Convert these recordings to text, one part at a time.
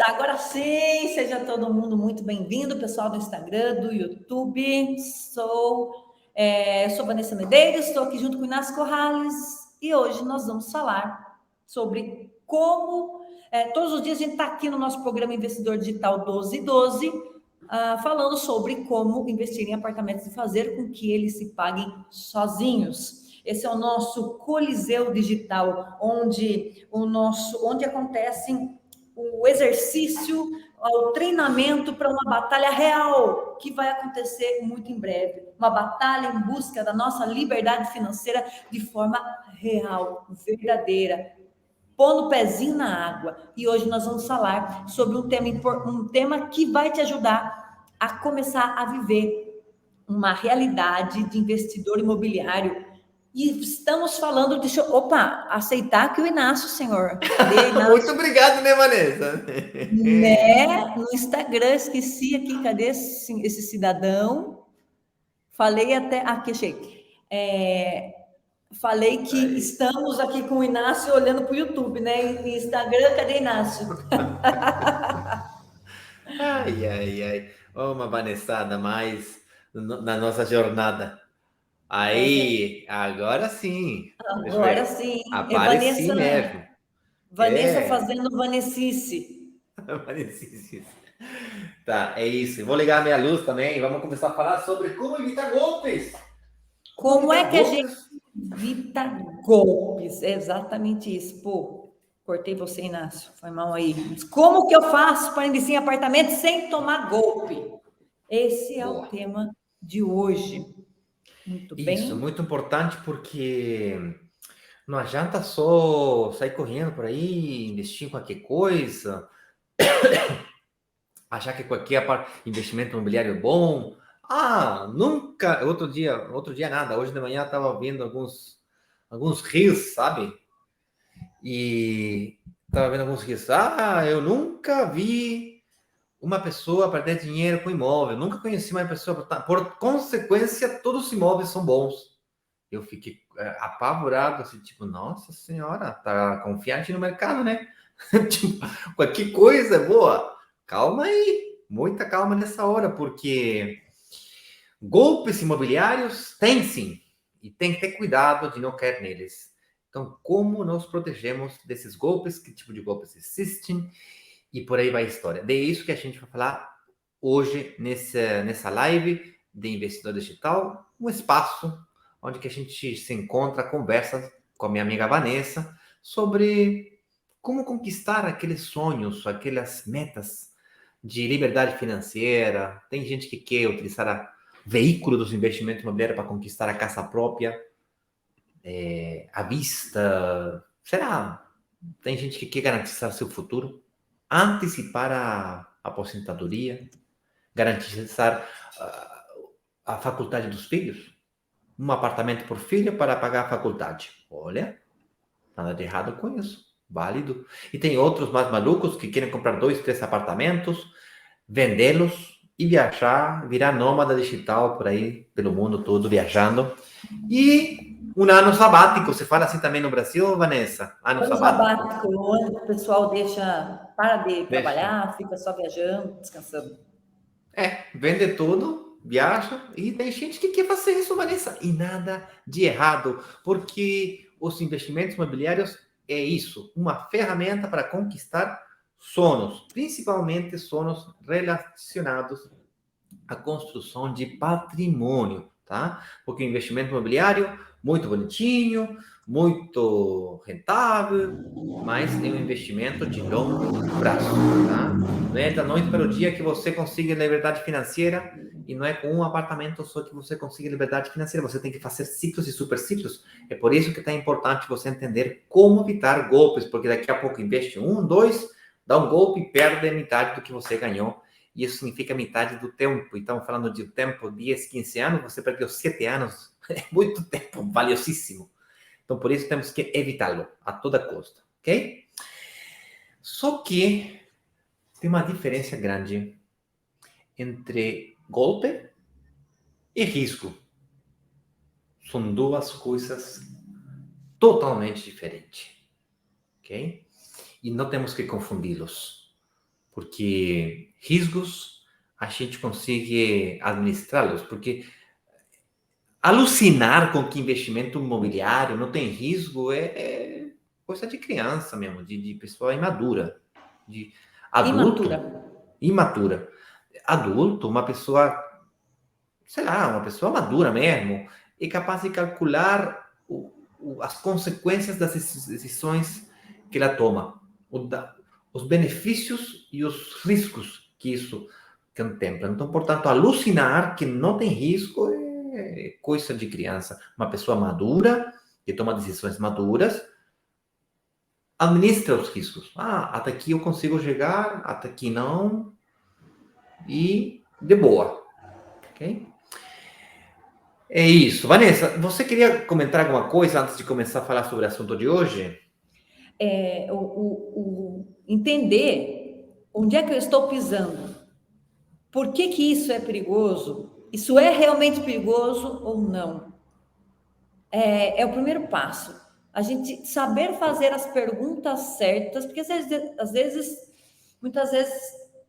Agora sim, seja todo mundo muito bem-vindo, pessoal do Instagram, do YouTube. Sou Vanessa Medeiros, estou aqui junto com o Inácio Corrales e hoje nós vamos falar sobre como, todos os dias a gente está aqui no nosso programa Investidor Digital 1212, falando sobre como investir em apartamentos e fazer com que eles se paguem sozinhos. Esse é o nosso Coliseu Digital, onde acontecem o exercício, o treinamento para uma batalha real, que vai acontecer muito em breve. Uma batalha em busca da nossa liberdade financeira de forma real, verdadeira, pondo o pezinho na água. E hoje nós vamos falar sobre um tema que vai te ajudar a começar a viver uma realidade de investidor imobiliário. E estamos falando de... aceitar que o Inácio, senhor. Cadê, Inácio? Muito obrigado, né, Vanessa? No Instagram, esqueci aqui, cadê esse cidadão? Falei até... Aqui, achei. Falei que estamos aqui com o Inácio olhando para o YouTube, né? E Instagram, cadê Inácio? Ai. Uma Vanessada mais na nossa jornada. Aí, agora sim. Agora sim. Apareci mesmo. Vanessa fazendo vanessice. Vanessice. Tá, é isso. Vou ligar a minha luz também. Vamos começar a falar sobre como evitar golpes. Como é que a gente evita golpes? É exatamente isso. Pô, cortei você, Inácio. Foi mal aí. Como que eu faço para investir em apartamento sem tomar golpe? Esse é o tema de hoje. Muito bem. Isso, muito importante, porque não adianta só sair correndo por aí, investir em qualquer coisa, achar que qualquer investimento imobiliário é bom. Nunca. Outro dia nada. Hoje de manhã estava vendo alguns rios, sabe? E estava vendo alguns rios. Eu nunca vi uma pessoa perder dinheiro com imóvel. Nunca conheci uma pessoa. Por consequência, todos os imóveis são bons. Eu fiquei apavorado, assim, tipo, nossa senhora, tá confiante no mercado, né? Tipo, qualquer coisa é boa. Calma aí, muita calma nessa hora, porque golpes imobiliários tem sim, e tem que ter cuidado de não cair neles. Então, como nos protegemos desses golpes? Que tipo de golpes existem? E por aí vai a história. É isso que a gente vai falar hoje nessa live de Investidor Digital, um espaço onde que a gente se encontra, conversa com a minha amiga Vanessa sobre como conquistar aqueles sonhos, aquelas metas de liberdade financeira. Tem gente que quer utilizar o veículo dos investimentos imobiliários para conquistar a casa própria, à vista. Será? Tem gente que quer garantizar seu futuro, antecipar a aposentadoria, garantizar a faculdade dos filhos. Um apartamento por filho para pagar a faculdade. Olha, nada de errado com isso. Válido. E tem outros mais malucos que querem comprar 2, 3 apartamentos, vendê-los e viajar, virar nômada digital por aí, pelo mundo todo, viajando. E um ano sabático, você fala assim também no Brasil, Vanessa? Ano sabático, onde o pessoal para de trabalhar, fica só viajando, descansando. Vende tudo, viaja, e tem gente que quer fazer isso, Vanessa, e nada de errado, porque os investimentos imobiliários é isso, uma ferramenta para conquistar sonhos, principalmente sonhos relacionados à construção de patrimônio, tá? Porque o investimento imobiliário, muito bonitinho, muito rentável, mas é um investimento de longo prazo, tá? Não é da noite para o dia que você consiga liberdade financeira, e não é com um apartamento só que você consiga liberdade financeira. Você tem que fazer ciclos e super ciclos. É por isso que é importante você entender como evitar golpes, porque daqui a pouco investe 1, 2, dá um golpe e perde metade do que você ganhou. E isso significa metade do tempo. Então, falando de tempo, 10, 15 anos, você perdeu 7 anos. É muito tempo, valiosíssimo. Então, por isso, temos que evitá-lo a toda custa, ok? Só que tem uma diferença grande entre golpe e risco. São duas coisas totalmente diferentes, ok? E não temos que confundi-los. porque riscos a gente consegue administrá-los, porque alucinar com que investimento imobiliário não tem risco é coisa de criança mesmo, de pessoa imadura, de Imatura. adulto, imatura. Adulto, uma pessoa, sei lá, uma pessoa madura mesmo, é capaz de calcular as consequências das decisões que ela toma, os benefícios e os riscos que isso contempla. Então, portanto, alucinar que não tem risco é coisa de criança. Uma pessoa madura, que toma decisões maduras, administra os riscos. Até aqui eu consigo chegar, até aqui não, e de boa. Ok? É isso. Vanessa, você queria comentar alguma coisa antes de começar a falar sobre o assunto de hoje? Entender onde é que eu estou pisando. Por que que isso é perigoso? Isso é realmente perigoso ou não? É o primeiro passo. A gente saber fazer as perguntas certas, porque muitas vezes,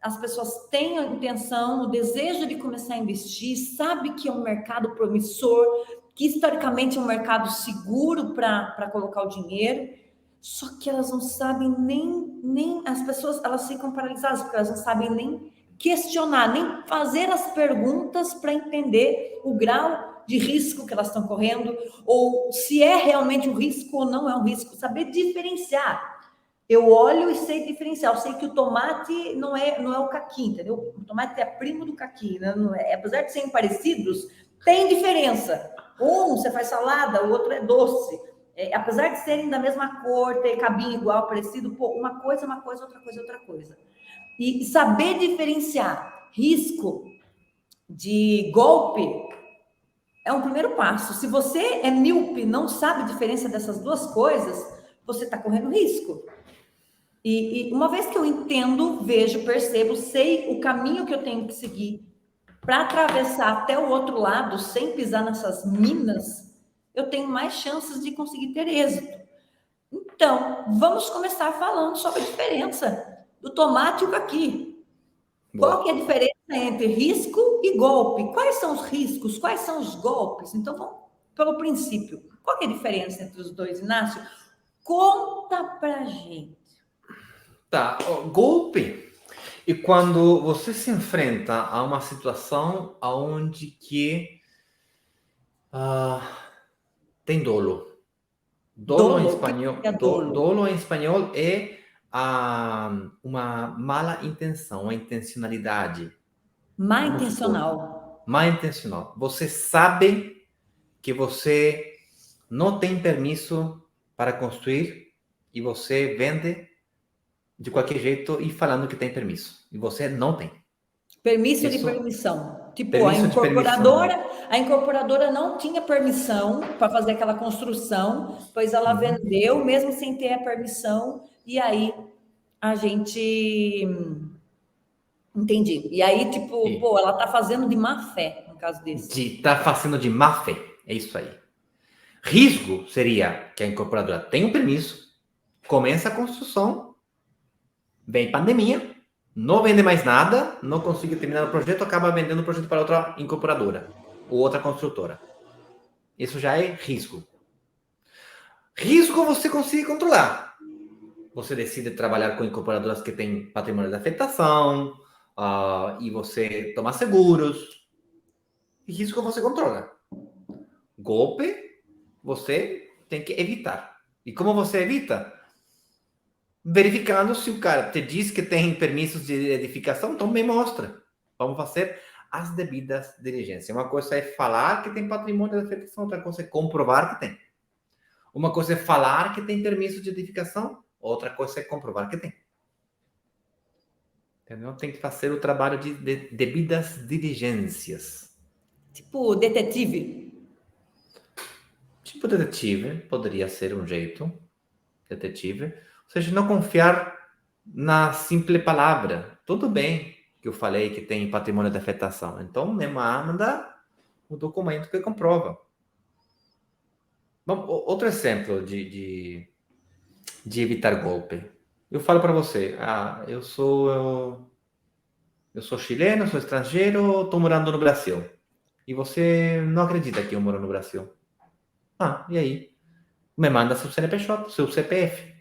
as pessoas têm a intenção, o desejo de começar a investir, sabe que é um mercado promissor, que historicamente é um mercado seguro para colocar o dinheiro, só que elas não sabem nem as pessoas, elas ficam paralisadas, porque elas não sabem nem questionar, nem fazer as perguntas para entender o grau de risco que elas estão correndo, ou se é realmente um risco ou não é um risco, saber diferenciar. Eu olho e sei diferenciar, eu sei que o tomate não é o caqui, entendeu? O tomate é primo do caqui, né? Não é, apesar de serem parecidos, tem diferença. Um você faz salada, o outro é doce. Apesar de serem da mesma cor, ter cabinho igual, parecido, pô, uma coisa, outra coisa, outra coisa. E saber diferenciar risco de golpe é um primeiro passo. Se você é míope, não sabe a diferença dessas duas coisas, você está correndo risco. E uma vez que eu entendo, vejo, percebo, sei o caminho que eu tenho que seguir para atravessar até o outro lado, sem pisar nessas minas, eu tenho mais chances de conseguir ter êxito. Então, vamos começar falando sobre a diferença do tomate e o caqui. Qual que é a diferença entre risco e golpe? Quais são os riscos? Quais são os golpes? Então, vamos pelo princípio. Qual que é a diferença entre os dois, Inácio? Conta pra gente. Tá, golpe. E quando você se enfrenta a uma situação onde que tem dolo. Dolo em espanhol, dolo em espanhol é uma mala intenção, uma intencionalidade. Má intencional. Má intencional. Você sabe que você não tem permisso para construir e você vende de qualquer jeito e falando que tem permisso. E você não tem. Permisso de permissão. Tipo, permisso a incorporadora não tinha permissão para fazer aquela construção, pois ela vendeu mesmo sem ter a permissão, e aí a gente entendi. E aí, tipo, pô, ela tá fazendo de má fé, no caso desse. Tá fazendo de má fé. É isso aí. Risco seria que a incorporadora tem um permisso, começa a construção, vem pandemia, não vende mais nada, não consegue terminar o projeto, acaba vendendo o projeto para outra incorporadora ou outra construtora. Isso já é risco. Risco você consegue controlar. Você decide trabalhar com incorporadoras que têm patrimônio de afetação, e você toma seguros. E risco você controla. Golpe, você tem que evitar. E como você evita? Verificando se o cara te diz que tem permissos de edificação, então me mostra. Vamos fazer as devidas diligências. Uma coisa é falar que tem patrimônio de afetação, outra coisa é comprovar que tem. Uma coisa é falar que tem permisso de edificação, outra coisa é comprovar que tem. Entendeu? Tem que fazer o trabalho de devidas diligências. Tipo detetive. Tipo detetive, poderia ser um jeito. Detetive. Ou seja, não confiar na simples palavra. Tudo bem que eu falei que tem patrimônio de afetação. Então, me manda o documento que comprova. Bom, outro exemplo de evitar golpe. eu falo para você, eu sou chileno, sou estrangeiro, estou morando no Brasil. E você não acredita que eu moro no Brasil. Ah, e aí? Me manda seu CNPJ, seu CPF.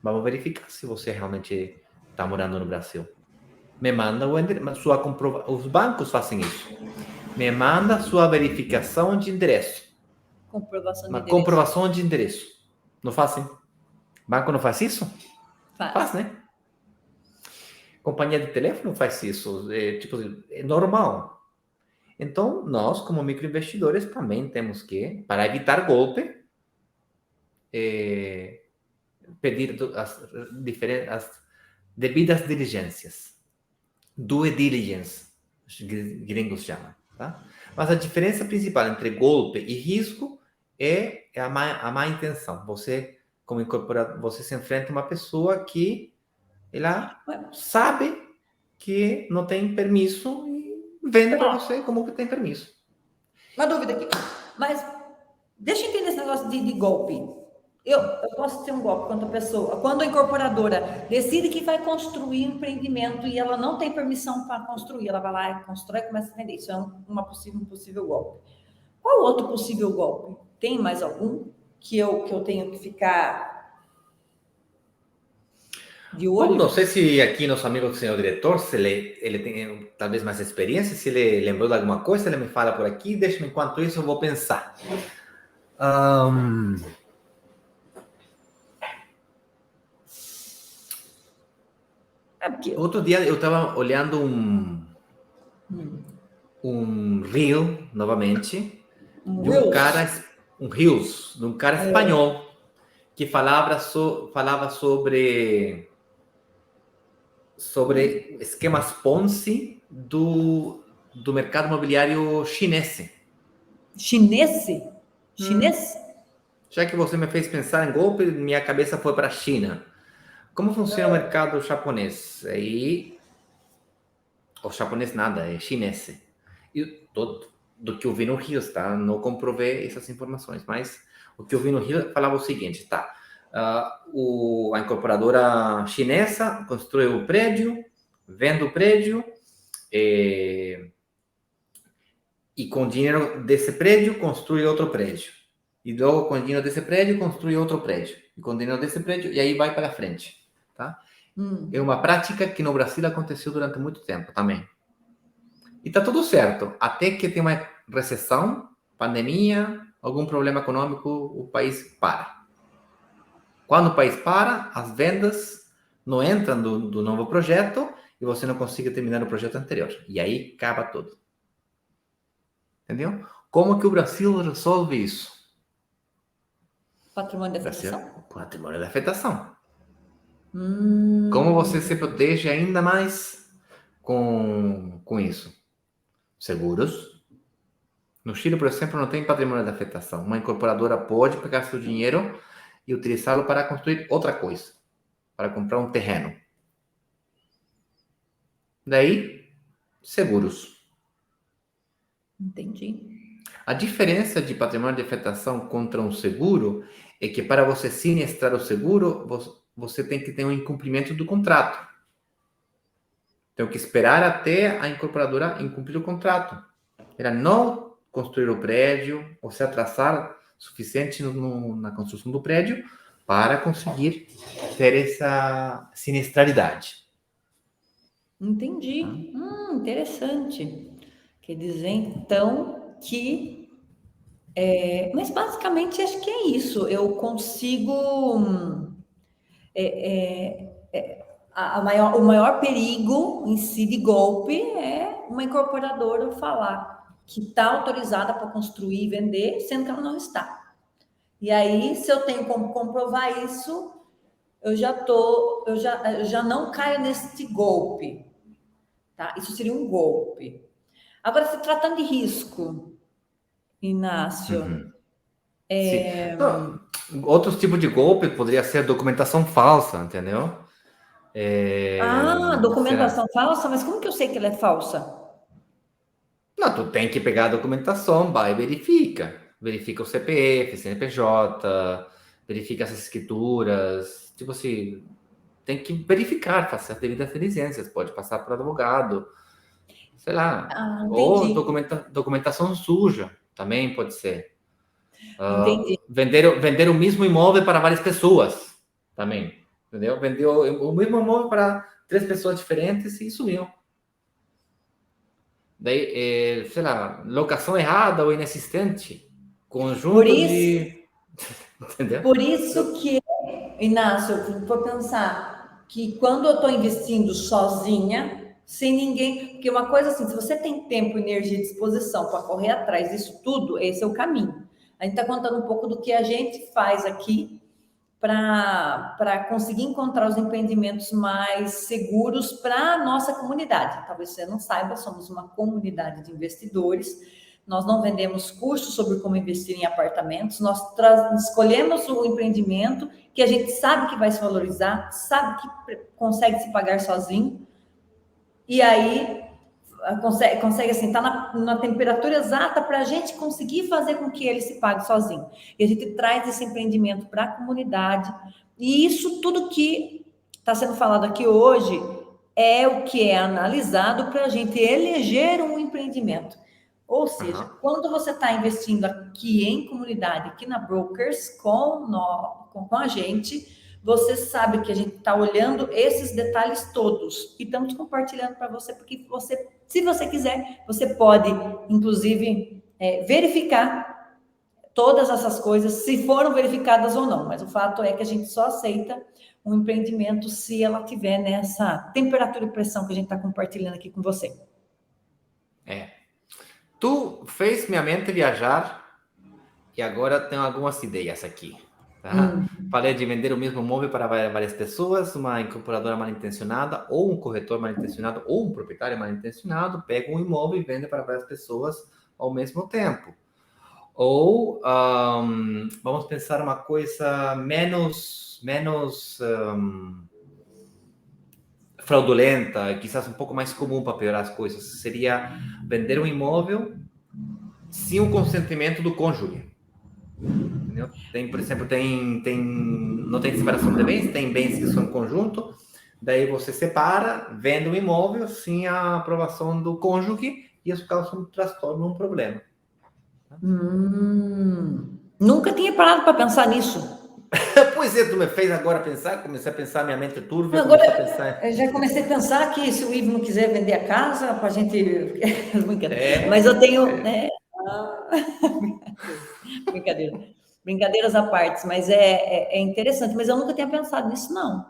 Vamos verificar se você realmente está morando no Brasil. Me manda sua comprovação. Os bancos fazem isso. Me manda sua verificação de endereço. Comprovação de Uma endereço. comprovação de endereço. Não fazem? Banco não faz isso? Faz, Faz. né? Companhia de telefone faz isso. Tipo, é normal. Então, nós, como microinvestidores, também temos que, para evitar golpe, pedir as devidas diligências. Due diligence, os gringos chamam, tá? Mas a diferença principal entre golpe e risco é a má intenção. Você, como incorporador, você se enfrenta a uma pessoa que ela sabe que não tem permisso e vende para você como que tem permisso. Uma dúvida aqui. Mas deixa eu entender esse negócio de golpe. Eu posso ter um golpe quando a pessoa, quando a incorporadora decide que vai construir um empreendimento e ela não tem permissão para construir, ela vai lá e constrói e começa a vender. Isso é um possível golpe. Qual outro possível golpe? Tem mais algum que eu tenho que ficar de Bom, olho? não sei se aqui nosso amigo senhor diretor, se ele tem talvez mais experiência, se ele lembrou de alguma coisa, ele me fala por aqui, deixa-me enquanto isso eu vou pensar. Outro dia eu estava olhando um reel, novamente, de um cara, um reels, de um cara espanhol, que falava sobre esquemas Ponzi do mercado imobiliário chinês. Chinês? Chinês? Já que você me fez pensar em golpe, minha cabeça foi para a China. Como funciona o mercado japonês? O japonês nada, é chinês. E do que eu vi no Rio, tá? Não comprovei essas informações, mas o que eu vi no Rio falava o seguinte, tá? A incorporadora chinesa construiu o prédio, vende o prédio, e com o dinheiro desse prédio construi outro prédio. E logo com o dinheiro desse prédio construi outro prédio. E com o dinheiro desse prédio, e aí vai para frente. Tá? É uma prática que no Brasil aconteceu durante muito tempo também. E tá tudo certo, até que tem uma recessão, pandemia, algum problema econômico, o país para. Quando o país para, as vendas não entram do novo projeto e você não consegue terminar o projeto anterior. E aí acaba tudo. Entendeu? Como que o Brasil resolve isso? Patrimônio da afetação? Patrimônio da afetação. Como você se protege ainda mais com isso? Seguros. No Chile, por exemplo, não tem patrimônio da afetação. Uma incorporadora pode pegar seu dinheiro e utilizá-lo para construir outra coisa, para comprar um terreno. Daí, seguros. Entendi. A diferença de patrimônio de afetação contra um seguro é que para você sinistrar o seguro, você tem que ter um incumprimento do contrato. Tem que esperar até a incorporadora incumprir o contrato. Ela não construir o prédio ou se atrasar suficiente na construção do prédio para conseguir ter essa sinistralidade. Entendi. Interessante. Quer dizer, então, que... mas basicamente acho que é isso. Eu consigo... o maior perigo em si de golpe é uma incorporadora falar que está autorizada para construir e vender, sendo que ela não está. E aí, se eu tenho como comprovar isso, eu já não caio nesse golpe. Tá? Isso seria um golpe. Agora, se tratando de risco, Inácio... Outros tipos de golpe poderia ser documentação falsa, entendeu? Documentação falsa? Mas como que eu sei que ela é falsa? Não, tu tem que pegar a documentação, vai e verifica. Verifica o CPF, CNPJ, verifica as escrituras, tipo assim, tem que verificar, fazer as devidas diligências, pode passar por advogado, sei lá, ou Entendi, documentação suja, também pode ser. entendi. Vender o mesmo imóvel para várias pessoas, também, entendeu? Vendeu o mesmo imóvel para 3 pessoas diferentes e sumiu. Daí, sei lá, locação errada ou inexistente, Por conjunto isso, de... Entendeu? por isso que, Inácio, eu vou pensar que quando eu estou investindo sozinha, sem ninguém, porque uma coisa assim, se você tem tempo, energia e disposição para correr atrás disso tudo, esse é o caminho. A gente está contando um pouco do que a gente faz aqui para conseguir encontrar os empreendimentos mais seguros para a nossa comunidade. Talvez você não saiba, somos uma comunidade de investidores. Nós não vendemos cursos sobre como investir em apartamentos, nós escolhemos o empreendimento que a gente sabe que vai se valorizar, sabe que consegue se pagar sozinho, e aí consegue assim, tá na temperatura exata para a gente conseguir fazer com que ele se pague sozinho. E a gente traz esse empreendimento para a comunidade. E isso tudo que está sendo falado aqui hoje é o que é analisado para a gente eleger um empreendimento. Ou seja, quando você está investindo aqui em comunidade, aqui na Brokers, com a gente, você sabe que a gente está olhando esses detalhes todos e estamos compartilhando para você, porque você, se você quiser, você pode, inclusive, verificar todas essas coisas, se foram verificadas ou não. Mas o fato é que a gente só aceita um empreendimento se ela tiver nessa temperatura e pressão que a gente está compartilhando aqui com você. Tu fez minha mente viajar e agora tenho algumas ideias aqui. Tá? Falei de vender o mesmo imóvel para várias pessoas, uma incorporadora mal intencionada, ou um corretor mal intencionado, ou um proprietário mal intencionado, pega um imóvel e vende para várias pessoas ao mesmo tempo. Ou vamos pensar uma coisa menos fraudulenta, quizás um pouco mais comum para piorar as coisas. Seria vender um imóvel sem o consentimento do cônjuge. Entendeu? Por exemplo, não tem separação de bens, tem bens que são em conjunto, daí você separa, vende o imóvel sem a aprovação do cônjuge e isso causa um transtorno, um problema. Nunca tinha parado para pensar nisso. Pois é, tu me fez agora pensar, comecei a pensar, minha mente turva, Agora, comecei a pensar. eu já comecei a pensar que se o Ivo não quiser vender a casa, para a gente... Mas eu tenho... Brincadeira. Brincadeiras à parte, mas é interessante. Mas eu nunca tinha pensado nisso, não.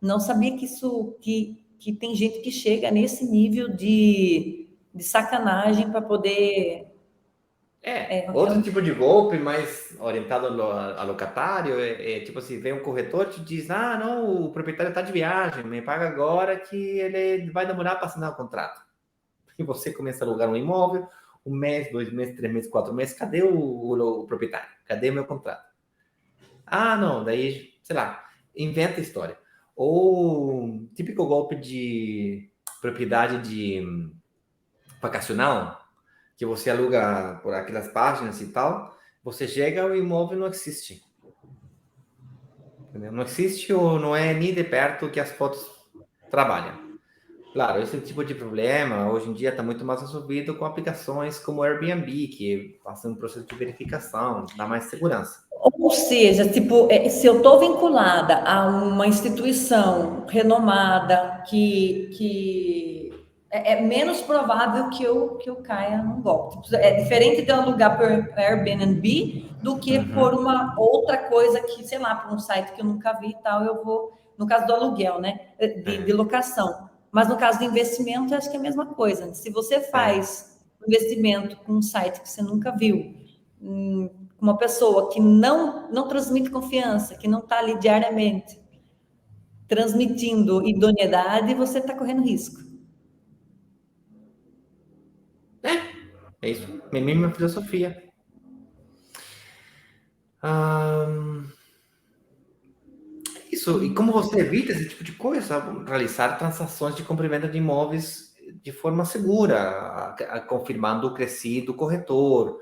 Não sabia que tem gente que chega nesse nível de sacanagem para poder... Outro tipo de golpe, mais orientado a locatário, tipo assim, vem um corretor e te diz, não, o proprietário está de viagem, me paga agora que ele vai demorar para assinar o contrato. E você começa a alugar um imóvel, 1 mês, 2 meses, 3 meses, 4 meses, cadê o proprietário? Cadê o meu contrato? Não, daí, sei lá, inventa história. Ou típico golpe de propriedade de vacacional, que você aluga por aquelas páginas e tal, você chega, o imóvel não existe. Entendeu? Não existe ou não é nem de perto que as fotos trabalham. Claro, esse tipo de problema hoje em dia está muito mais resolvido com aplicações como Airbnb, que fazem um processo de verificação, dá mais segurança. Ou seja, tipo, se eu estou vinculada a uma instituição renomada que é menos provável que eu caia num golpe. Tipo, é diferente de eu alugar por Airbnb do que por uma outra coisa que, sei lá, por um site que eu nunca vi e tal, eu vou, no caso do aluguel, né, de locação. Mas no caso do investimento, eu acho que é a mesma coisa. Se você faz investimento com um site que você nunca viu, uma pessoa que não transmite confiança, que não está ali diariamente transmitindo idoneidade, você está correndo risco. É isso, minha mesma filosofia. Isso, e como você evita esse tipo de coisa? Realizar transações de compra e venda de imóveis de forma segura, confirmando o CRECI do corretor,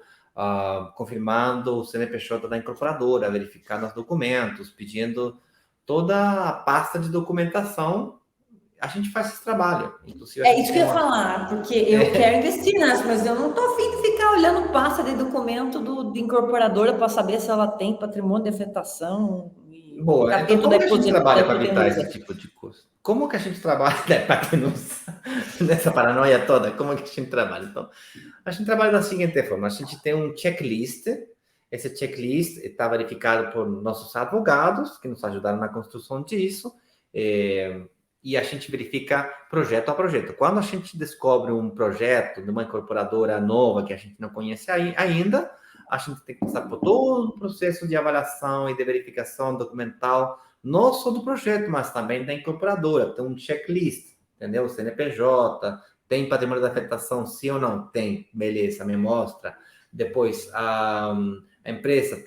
confirmando o CNPJ da incorporadora, verificando os documentos, pedindo toda a pasta de documentação, a gente faz esse trabalho. Inclusive, É isso que eu ia falar, porque eu quero investir nessa, mas eu não estou afim de ficar olhando pasta de documento de incorporadora para saber se ela tem patrimônio de afetação e Boa, então capítulo como da que a gente trabalha para evitar hipotenusa. esse tipo de coisa? Como que a gente trabalha, para que nessa paranoia toda, como que a gente trabalha? Então, a gente trabalha da seguinte forma, a gente tem um checklist, esse checklist está verificado por nossos advogados, que nos ajudaram na construção disso, e a gente verifica projeto a projeto. Quando a gente descobre um projeto de uma incorporadora nova que a gente não conhece ainda, a gente tem que passar por todo o processo de avaliação e de verificação documental, não só do projeto, mas também da incorporadora. Tem um checklist, entendeu? O CNPJ, tem patrimônio de afetação, sim ou não? Tem, beleza, me mostra. Depois, a empresa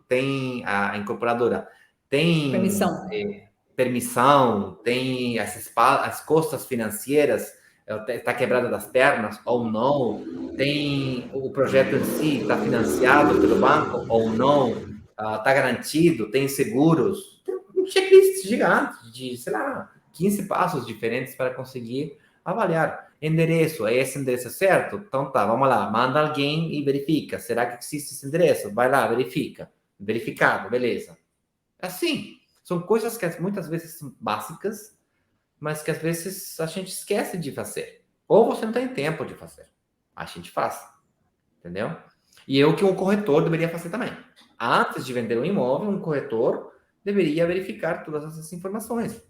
tem a incorporadora tem Permissão. permissão, tem as costas financeiras, está quebrada das pernas ou não, tem o projeto em si, está financiado pelo banco ou não, está garantido, tem seguros, tem um checklist gigante de, sei lá, 15 passos diferentes para conseguir avaliar. Endereço, é esse endereço certo? Então tá, vamos lá, manda alguém e verifica. Será que existe esse endereço? Vai lá, verifica. Verificado, beleza. Assim, são coisas que muitas vezes são básicas, mas que às vezes a gente esquece de fazer. Ou você não tem tempo de fazer. A gente faz, entendeu? E é o que um corretor deveria fazer também. Antes de vender um imóvel, um corretor deveria verificar todas essas informações.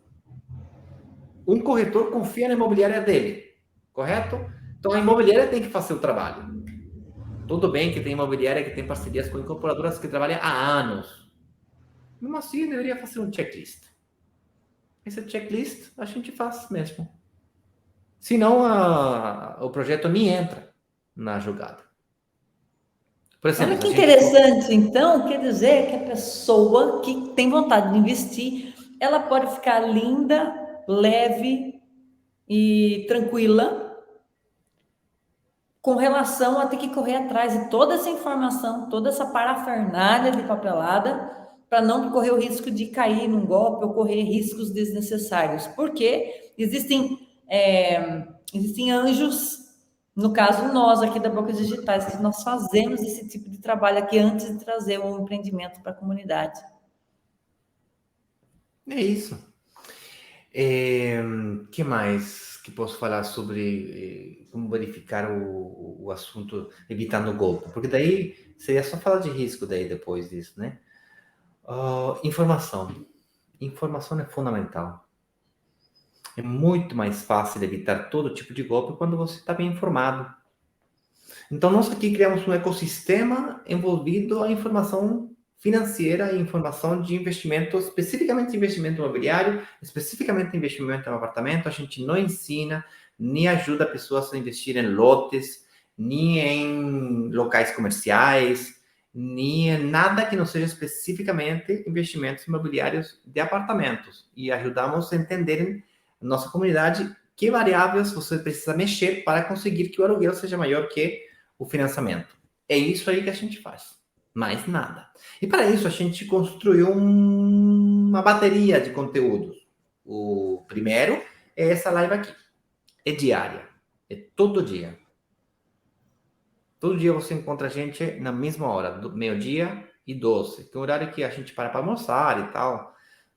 Um corretor confia na imobiliária dele, correto? Então a imobiliária tem que fazer o trabalho. Tudo bem que tem imobiliária que tem parcerias com incorporadoras que trabalham há anos. Mesmo assim, deveria fazer um checklist. Esse checklist a gente faz mesmo. Senão o projeto nem entra na jogada. Por exemplo, Olha que interessante, então, quer dizer que a pessoa que tem vontade de investir, ela pode ficar linda, leve e tranquila com relação a ter que correr atrás de toda essa informação, toda essa parafernália de papelada, para não correr o risco de cair num golpe ou correr riscos desnecessários. Porque existem anjos, no caso nós aqui da Brokers Digitais, que nós fazemos esse tipo de trabalho aqui antes de trazer um empreendimento para a comunidade. É isso. Que mais que posso falar sobre como verificar o assunto evitando golpe? Porque daí seria só falar de risco daí depois disso, né? Informação. Informação é fundamental. É muito mais fácil evitar todo tipo de golpe quando você está bem informado. Então, nós aqui criamos um ecossistema envolvido a informação financeira e informação de investimento, especificamente investimento imobiliário, especificamente investimento em apartamento. A gente não ensina, nem ajuda pessoas a investir em lotes, nem em locais comerciais, nem em nada que não seja especificamente investimentos imobiliários de apartamentos. E ajudamos a entender nossa comunidade que variáveis você precisa mexer para conseguir que o aluguel seja maior que o financiamento. É isso aí que a gente faz. Mais nada. E para isso a gente construiu uma bateria de conteúdos. O primeiro é essa live aqui. É diária. É todo dia. Todo dia você encontra a gente na mesma hora, do meio-dia e 12. Tem um horário que a gente para almoçar e tal.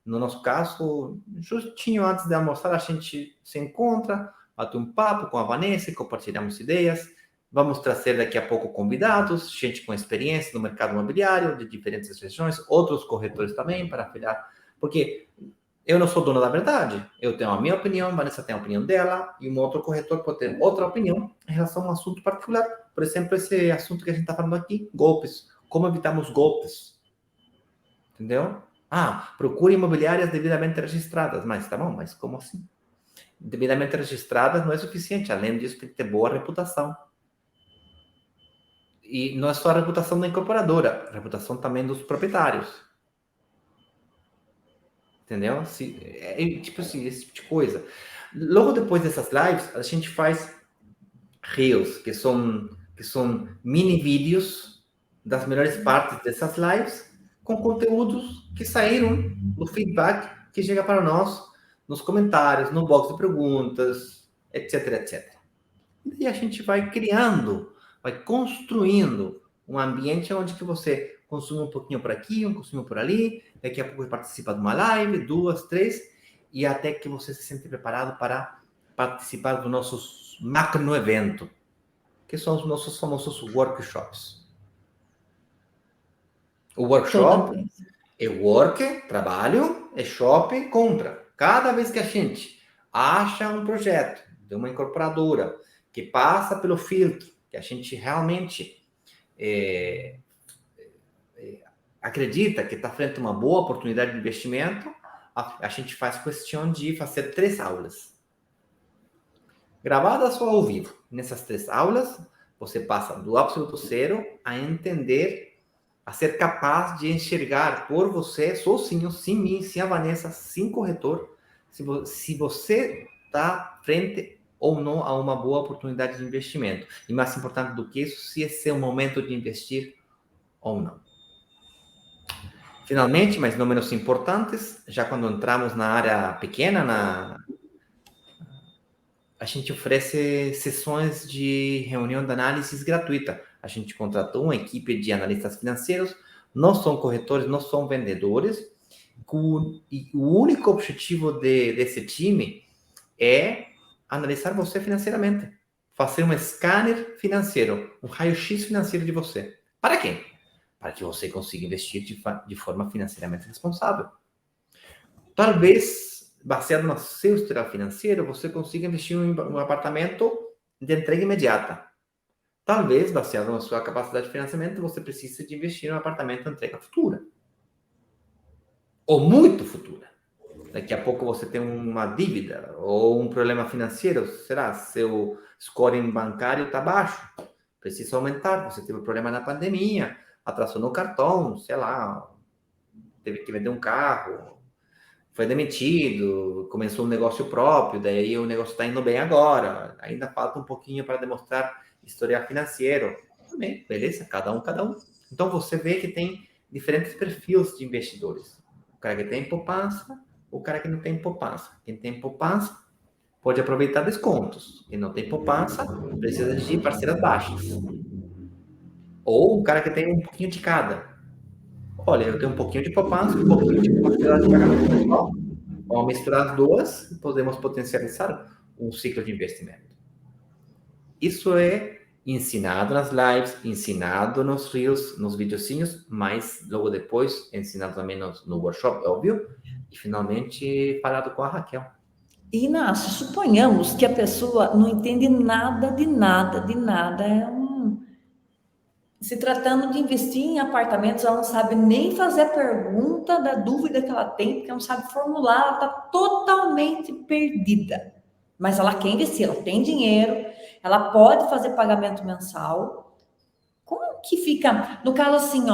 No nosso caso, justinho antes de almoçar, a gente se encontra, bate um papo com a Vanessa, compartilhamos ideias. Vamos trazer daqui a pouco convidados, gente com experiência no mercado imobiliário, de diferentes regiões, outros corretores também, para afiliar. Porque eu não sou dono da verdade. Eu tenho a minha opinião, a Vanessa tem a opinião dela, e um outro corretor pode ter outra opinião em relação a um assunto particular. Por exemplo, esse assunto que a gente está falando aqui, golpes. Como evitamos golpes? Entendeu? Procure imobiliárias devidamente registradas. Mas tá bom, mas como assim? Devidamente registradas não é suficiente. Além disso, tem que ter boa reputação. E não é só a reputação da incorporadora, a reputação também dos proprietários. Entendeu? Tipo assim, esse tipo de coisa. Logo depois dessas lives, a gente faz reels, que são mini vídeos das melhores partes dessas lives, com conteúdos que saíram do feedback que chega para nós nos comentários, no box de perguntas, etc, etc. E a gente vai criando, vai construindo um ambiente onde que você consome um pouquinho por aqui, um pouquinho por ali, daqui a pouco participa de uma live, 2, 3, e até que você se sente preparado para participar do nosso macro evento, que são os nossos famosos workshops. O workshop é work, trabalho, é shop, compra. Cada vez que a gente acha um projeto de uma incorporadora que passa pelo filtro, que a gente realmente acredita que está frente a uma boa oportunidade de investimento, a gente faz questão de fazer 3 aulas. Gravadas ou ao vivo. Nessas 3 aulas, você passa do absoluto zero a entender, a ser capaz de enxergar por você, sozinho, sem mim, sem a Vanessa, sem corretor, se você está frente ou não a uma boa oportunidade de investimento. E mais importante do que isso, se esse é o momento de investir ou não. Finalmente, mas não menos importantes, já quando entramos na área pequena, a gente oferece sessões de reunião de análises gratuita. A gente contratou uma equipe de analistas financeiros, não são corretores, não são vendedores, e o único objetivo desse time é analisar você financeiramente, fazer um scanner financeiro, um raio-x financeiro de você. Para quê? Para que você consiga investir de forma financeiramente responsável. Talvez, baseado no seu historial financeiro, você consiga investir em um apartamento de entrega imediata. Talvez, baseado na sua capacidade de financiamento, você precise de investir em um apartamento de entrega futura. Ou muito futura. Daqui a pouco você tem uma dívida ou um problema financeiro, será? Seu score bancário está baixo, precisa aumentar. Você teve um problema na pandemia, atrasou no cartão, sei lá, teve que vender um carro, foi demitido, começou um negócio próprio, daí o negócio está indo bem agora, ainda falta um pouquinho para demonstrar historial financeiro. Também, beleza? Cada um. Então você vê que tem diferentes perfis de investidores. O cara que tem poupança, o cara que não tem poupança. Quem tem poupança pode aproveitar descontos. Quem não tem poupança precisa de parcelas baixas. Ou o cara que tem um pouquinho de cada. Olha, eu tenho um pouquinho de poupança, um pouquinho de possibilidade de pagamento mensual. Ao misturar as duas, podemos potencializar um ciclo de investimento. Isso é ensinado nas lives, ensinado nos reels, nos videozinhos, mas logo depois ensinado também no workshop, óbvio, e finalmente falado com a Raquel. Inácio, suponhamos que a pessoa não entende nada de nada. Se tratando de investir em apartamentos, ela não sabe nem fazer a pergunta da dúvida que ela tem, porque não sabe formular, ela está totalmente perdida. Mas ela quer investir, ela tem dinheiro, ela pode fazer pagamento mensal. Como que fica, no caso assim,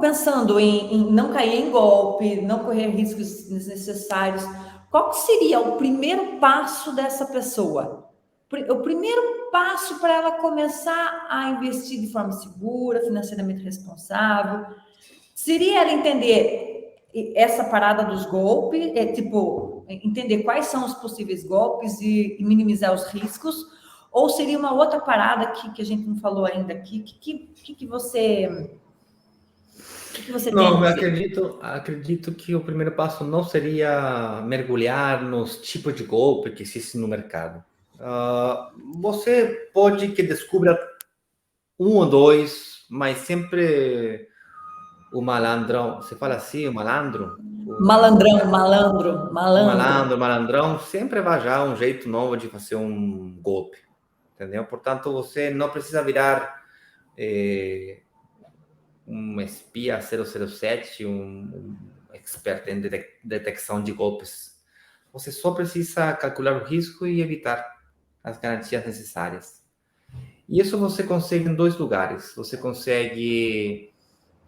pensando em não cair em golpe, não correr riscos desnecessários, qual que seria o primeiro passo dessa pessoa? O primeiro passo para ela começar a investir de forma segura, financeiramente responsável, seria ela entender essa parada dos golpes, entender quais são os possíveis golpes e minimizar os riscos, ou seria uma outra parada que a gente não falou ainda aqui? Que você... Não, eu acredito que o primeiro passo não seria mergulhar nos tipos de golpe que existem no mercado. Você pode que descubra um ou dois, mas sempre o malandrão, você fala assim, o malandro? Malandrão, sempre vai já um jeito novo de fazer um golpe, entendeu? Portanto, você não precisa virar um espia 007, um expert em detecção de golpes. Você só precisa calcular o risco e evitar as garantias necessárias. E isso você consegue em 2 lugares. Você consegue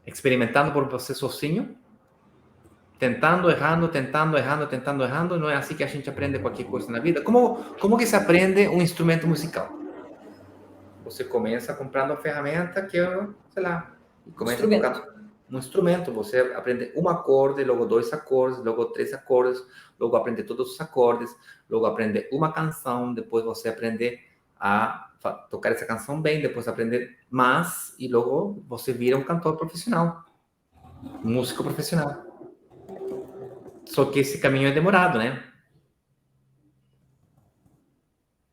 experimentando por você sozinho, tentando, errando. Não é assim que a gente aprende qualquer coisa na vida. Como que se aprende um instrumento musical? Você começa comprando uma ferramenta que, sei lá, e começa a tocar. um instrumento. Você aprende um acorde, logo 2 acordes, logo 3 acordes, logo aprende todos os acordes, logo aprende uma canção, depois você aprende a tocar essa canção bem, depois aprender mais e logo você vira um cantor profissional, um músico profissional. Só que esse caminho é demorado, né?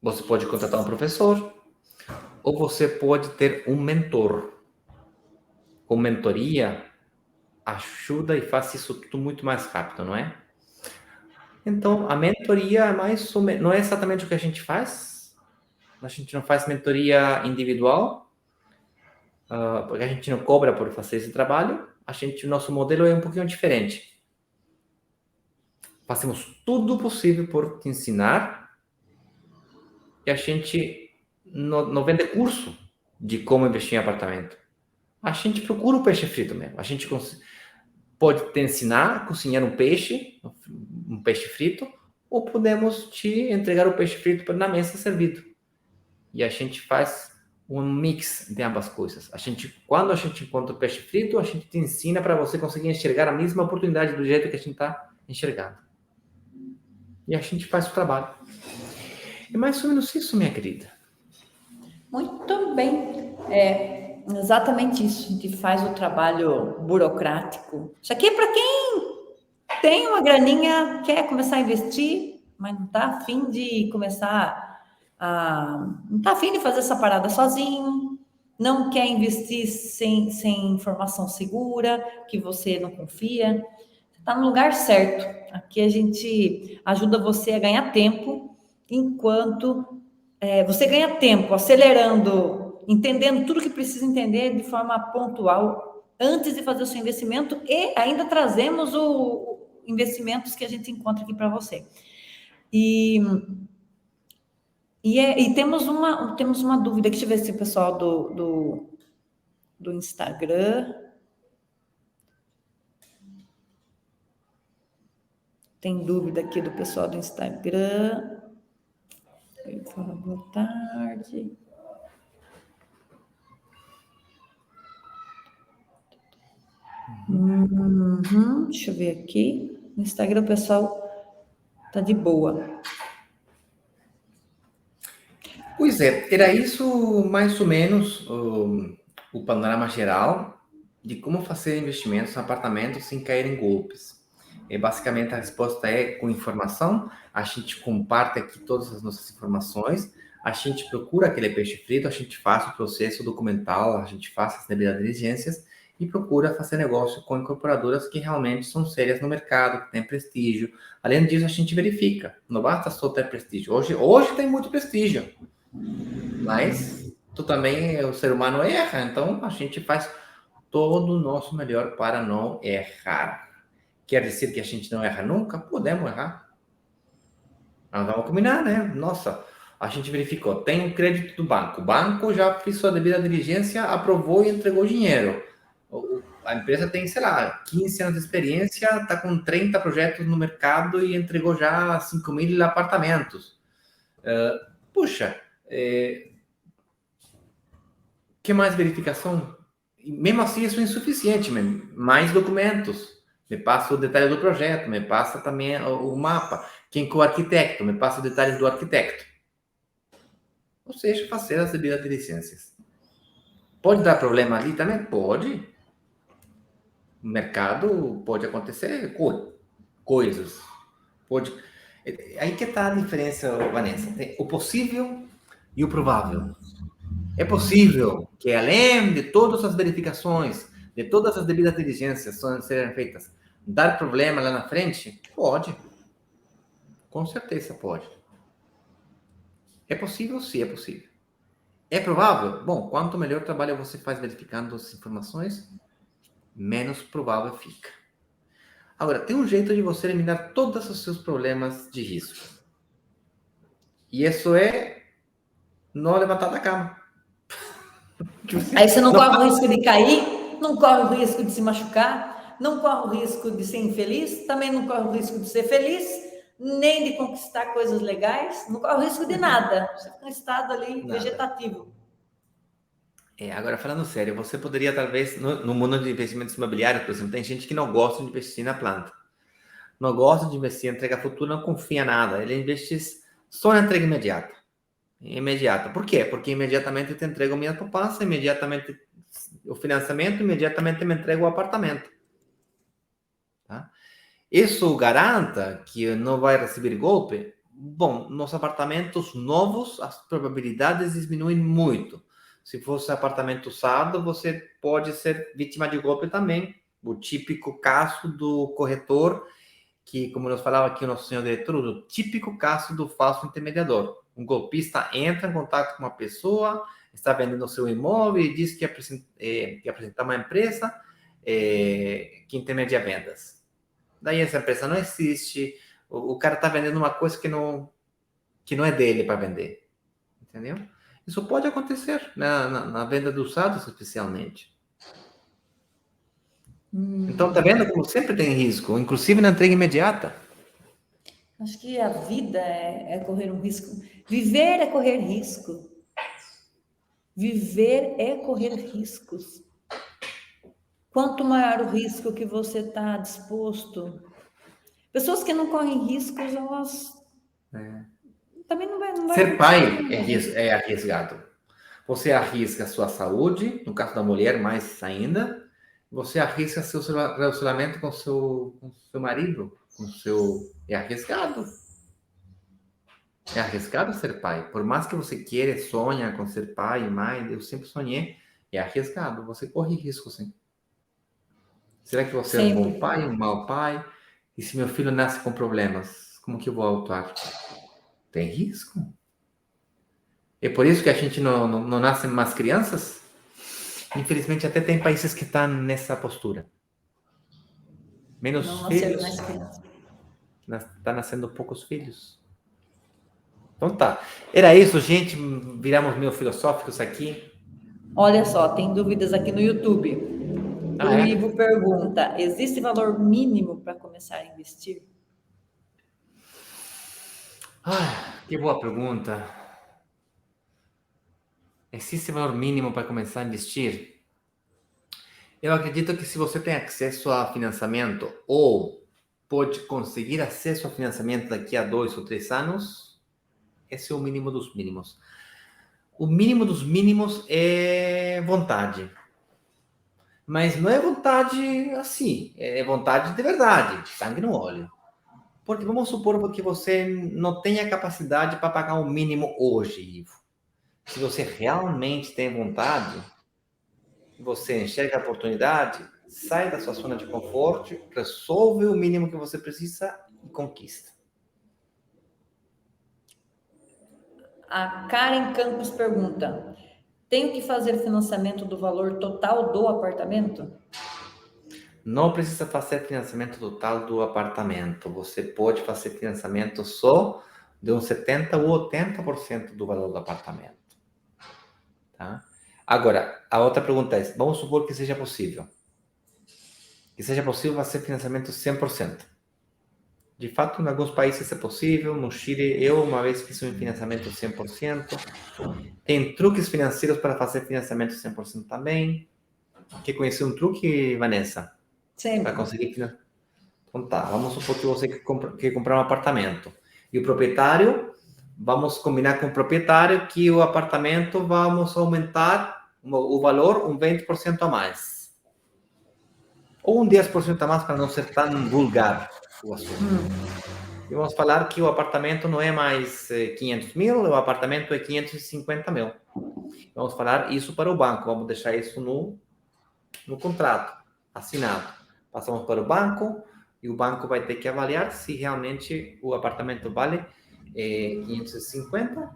Você pode contratar um professor ou você pode ter um mentor. Com mentoria, ajuda e faz isso tudo muito mais rápido, não é? Então, a mentoria é mais ou menos, não é exatamente o que a gente faz. A gente não faz mentoria individual, porque a gente não cobra por fazer esse trabalho. O nosso modelo é um pouquinho diferente. Fazemos tudo possível por te ensinar e a gente não vende curso de como investir em apartamento. A gente procura o peixe frito mesmo. A gente pode te ensinar a cozinhar um peixe frito, ou podemos te entregar o peixe frito na mesa servido. E a gente faz um mix de ambas coisas. Quando a gente encontra o peixe frito, a gente te ensina para você conseguir enxergar a mesma oportunidade do jeito que a gente está enxergando. E a gente faz o trabalho. É mais ou menos isso, minha querida. Muito bem. É exatamente isso. A gente faz o trabalho burocrático. Isso aqui é para quem tem uma graninha, quer começar a investir, mas não está afim de começar não está afim de fazer essa parada sozinho, não quer investir sem informação segura, que você não confia. Está no lugar certo. Aqui a gente ajuda você a ganhar tempo, enquanto você ganha tempo acelerando, entendendo tudo que precisa entender de forma pontual antes de fazer o seu investimento, e ainda trazemos investimentos que a gente encontra aqui para você. E temos uma dúvida aqui, deixa eu ver se o pessoal do Instagram tem dúvida aqui do pessoal do Instagram. Ele fala boa tarde. Deixa eu ver aqui. No Instagram o pessoal tá de boa. Pois é, era isso mais ou menos o panorama geral de como fazer investimentos em apartamentos sem cair em golpes. Basicamente, a resposta é com informação. A gente comparte aqui todas as nossas informações, a gente procura aquele peixe frito, a gente faz o processo documental, a gente faz as devidas diligências e procura fazer negócio com incorporadoras que realmente são sérias no mercado, que têm prestígio. Além disso, a gente verifica, não basta só ter prestígio. Hoje tem muito prestígio, mas o ser humano erra, então a gente faz todo o nosso melhor para não errar. Quer dizer que a gente não erra nunca? Podemos errar. Nós vamos combinar, né? Nossa, a gente verificou, tem um crédito do banco. O banco já fez sua devida diligência, aprovou e entregou dinheiro. A empresa tem, sei lá, 15 anos de experiência, está com 30 projetos no mercado e entregou já 5.000 apartamentos. Puxa, que mais verificação? Mesmo assim, isso é insuficiente. Mais documentos. Me passa o detalhe do projeto, me passa também o mapa. Quem que é o arquiteto, me passa os detalhes do arquiteto. Ou seja, fazer as devidas diligências. Pode dar problema ali também? Pode. No mercado pode acontecer coisas. Pode. Aí que está a diferença, Vanessa. Tem o possível e o provável. É possível que, além de todas as verificações, de todas as devidas diligências serem feitas, dar problema lá na frente? Pode. Com certeza pode. É possível? Sim, é possível. É provável? Bom, quanto melhor trabalho você faz verificando as informações, menos provável fica. Agora, tem um jeito de você eliminar todos os seus problemas de risco. E isso é não levantar da cama. Aí você não corre o risco de cair, não corre o risco de se machucar, não corre o risco de ser infeliz, também não corre o risco de ser feliz, nem de conquistar coisas legais, não corre o risco de nada. Você fica em estado ali vegetativo. Agora, falando sério, você poderia, talvez, no mundo de investimentos imobiliários, por exemplo, tem gente que não gosta de investir na planta. Não gosta de investir em entrega futura, não confia em nada. Ele investe só na entrega imediata. Imediata. Por quê? Porque imediatamente te entrega a minha poupança, imediatamente o financiamento, imediatamente me entrega o apartamento. Tá? Isso garanta que não vai receber golpe? Bom, nos apartamentos novos, as probabilidades diminuem muito. Se fosse apartamento usado, você pode ser vítima de golpe também. O típico caso do corretor, que, como nós falava aqui o nosso senhor diretor, o típico caso do falso intermediador. Um golpista entra em contato com uma pessoa, está vendendo seu imóvel e diz que apresentar uma empresa que intermedia vendas. Daí essa empresa não existe, o cara está vendendo uma coisa que não é dele para vender, entendeu? Isso pode acontecer na venda de usados, especialmente. Então, tá vendo como sempre tem risco, inclusive na entrega imediata. Acho que a vida é correr um risco. Viver é correr risco. Viver é correr riscos. Quanto maior o risco que você está disposto. Pessoas que não correm riscos, elas também não vai Ser pai é arriscado. Você arrisca a sua saúde, no caso da mulher, mais ainda. Você arrisca seu relacionamento com seu marido, é arriscado. É arriscado ser pai. Por mais que você queira, sonha com ser pai e mãe, eu sempre sonhei, é arriscado. Você corre risco, sim. Será que você é um bom pai, um mau pai? E se meu filho nasce com problemas, como que eu vou atuar? Tem risco. É por isso que a gente não nasce mais crianças? Infelizmente, até tem países que estão nessa postura. Menos não filhos. Mais crianças. Está nascendo poucos filhos. Então tá. Era isso, gente. Viramos meio filosóficos aqui. Olha só, tem dúvidas aqui no YouTube. O Ivo pergunta: existe valor mínimo para começar a investir? Que boa pergunta. Existe valor mínimo para começar a investir? Eu acredito que se você tem acesso a financiamento ou pode conseguir acesso a financiamento daqui a 2 ou 3 anos, esse é o mínimo dos mínimos. O mínimo dos mínimos é vontade. Mas não é vontade assim, é vontade de verdade, sangue no olho. Porque vamos supor que você não tenha capacidade para pagar o mínimo hoje, Ivo. Se você realmente tem vontade, você enxerga a oportunidade, sai da sua zona de conforto, resolve o mínimo que você precisa e conquista. A Karen Campos pergunta: tenho que fazer financiamento do valor total do apartamento? Não precisa fazer financiamento total do apartamento. Você pode fazer financiamento só de uns 70% ou 80% do valor do apartamento. Tá? Agora, a outra pergunta é, vamos supor que seja possível. Que seja possível fazer financiamento 100%. De fato, em alguns países é possível. No Chile, eu uma vez fiz um financiamento 100%. Tem truques financeiros para fazer financiamento 100% também. Quer conhecer um truque, Vanessa? Sempre. Para conseguir financiar? Então tá, vamos supor que você quer comprar um apartamento. E o proprietário, vamos combinar com o proprietário que o apartamento vamos aumentar o valor um 20% a mais. Ou um 10% a mais para não ser tão vulgar o assunto. E vamos falar que o apartamento não é mais 500 mil, o apartamento é 550 mil. Vamos falar isso para o banco, vamos deixar isso no contrato, assinado. Passamos para o banco e o banco vai ter que avaliar se realmente o apartamento vale 550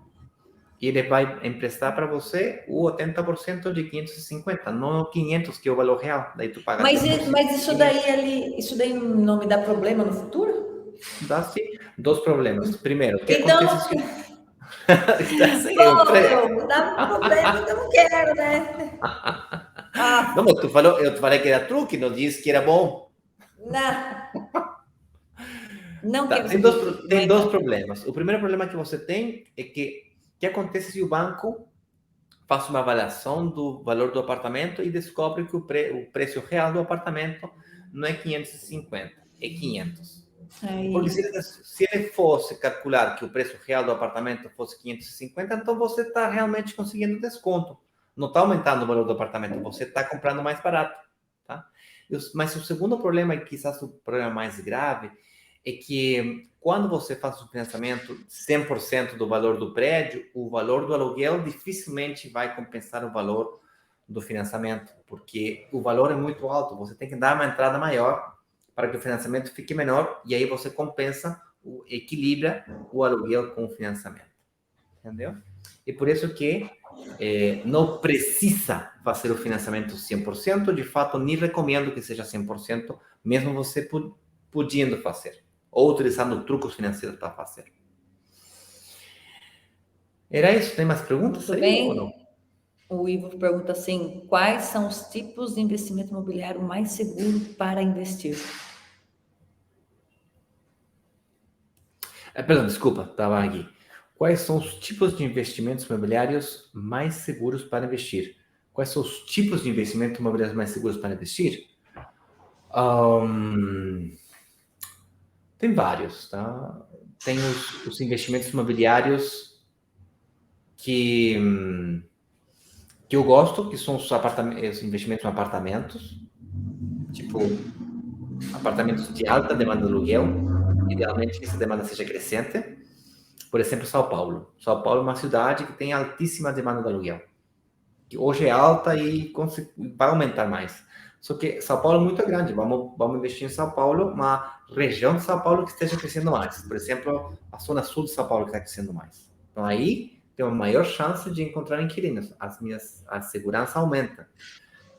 e ele vai emprestar para você o 80% de 550, não 500 que é o valor real. Daí tu paga. Mas isso daí não me dá problema no futuro? Dá sim. Dois problemas. Primeiro, o que então, acontece se... dá problema, então eu não quero, né? Não, mas eu te falei que era truque, não disse que era bom. Não tá, quero. Tem dois problemas. O primeiro problema que você tem é que o que acontece se o banco faz uma avaliação do valor do apartamento e descobre que o preço real do apartamento não é 550, é 500. Porque se ele fosse calcular que o preço real do apartamento fosse 550, então você está realmente conseguindo desconto. Não está aumentando o valor do apartamento, você está comprando mais barato. Tá? Mas o segundo problema, e quizás o problema mais grave, é que quando você faz o financiamento 100% do valor do prédio, o valor do aluguel dificilmente vai compensar o valor do financiamento, porque o valor é muito alto, você tem que dar uma entrada maior para que o financiamento fique menor, e aí você compensa, equilibra o aluguel com o financiamento. Entendeu? E por isso que não precisa fazer o financiamento 100%, de fato, nem recomendo que seja 100%, mesmo você podendo fazer, ou utilizando trucos financeiros para fazer. Era isso? Tem mais perguntas Tudo aí bem? ou não? O Ivo pergunta assim, quais são os tipos de investimento imobiliário mais seguro para investir? Perdão, desculpa, estava aqui. Quais são os tipos de investimentos imobiliários mais seguros para investir? Quais são os tipos de investimentos imobiliários mais seguros para investir? Tem vários, tá? Tem os investimentos imobiliários que eu gosto, que são os investimentos em apartamentos, tipo apartamentos de alta demanda de aluguel, idealmente que essa demanda seja crescente. Por exemplo, São Paulo. São Paulo é uma cidade que tem altíssima demanda de aluguel, que hoje é alta e vai aumentar mais. Só que São Paulo é muito grande, vamos investir em São Paulo, uma região de São Paulo que esteja crescendo mais. Por exemplo, a zona sul de São Paulo que está crescendo mais. Então aí tem uma maior chance de encontrar inquilinos, a segurança aumenta.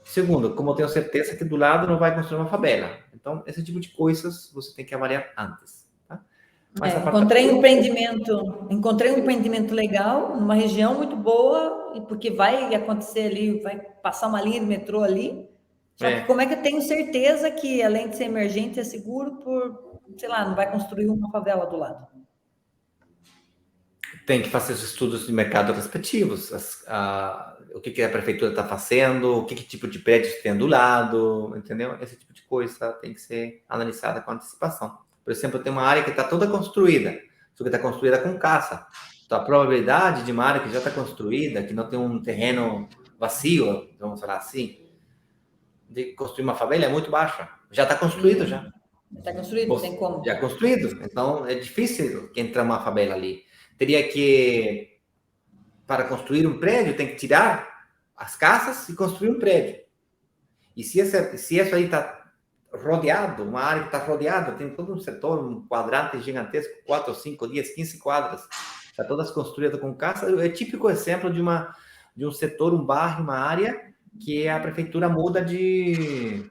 Segundo, como eu tenho certeza que do lado não vai construir uma favela. Então, esse tipo de coisas você tem que avaliar antes. Tá? Mas encontrei um empreendimento legal, numa região muito boa, e porque vai acontecer ali, vai passar uma linha de metrô ali. Só que como é que eu tenho certeza que, além de ser emergente, é seguro por, sei lá, não vai construir uma favela do lado? Tem que fazer os estudos de mercado respectivos, o que a prefeitura está fazendo, que tipo de prédios tem do lado, entendeu? Esse tipo de coisa tem que ser analisada com antecipação. Por exemplo, tem uma área que está toda construída, só que está construída com casa. Então, a probabilidade de uma área que já está construída, que não tem um terreno vazio, vamos falar assim, de construir uma favela é muito baixa. Já está construído, já. Está construído, tem como. Já construído. Então, é difícil entrar uma favela ali. Teria que, para construir um prédio, tem que tirar as casas e construir um prédio. E se isso aí está rodeado, uma área que está rodeada, tem todo um setor, um quadrante gigantesco, 4, 5, 10, 15 quadras, está todas construídas com casa, é típico exemplo de um setor, um bairro, uma área que a prefeitura muda de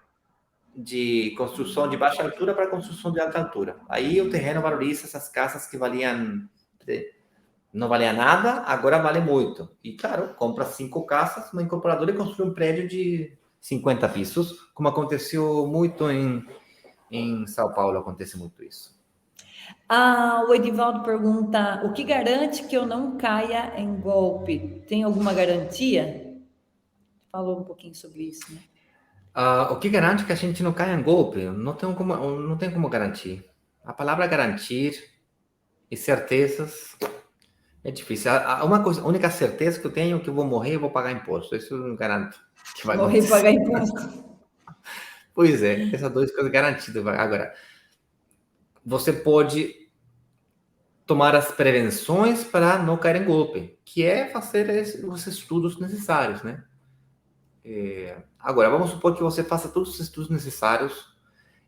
construção de baixa altura para construção de alta altura. Aí o terreno valoriza essas casas que não valia nada, agora vale muito. E, claro, compra 5 casas, uma incorporadora e construi um prédio de 50 pisos, como aconteceu muito em São Paulo, acontece muito isso. O Edivaldo pergunta, o que garante que eu não caia em golpe? Tem alguma garantia? Falou um pouquinho sobre isso, né? O que garante que a gente não caia em golpe? Não tem como garantir. A palavra garantir e certezas é difícil. A única certeza que eu tenho é que eu vou morrer e vou pagar imposto. Isso eu não garanto que vai Morrer e acontecer. pagar imposto. Pois é, essas duas coisas garantidas. Agora, você pode tomar as prevenções para não cair em golpe, que é fazer os estudos necessários, né? Agora, vamos supor que você faça todos os estudos necessários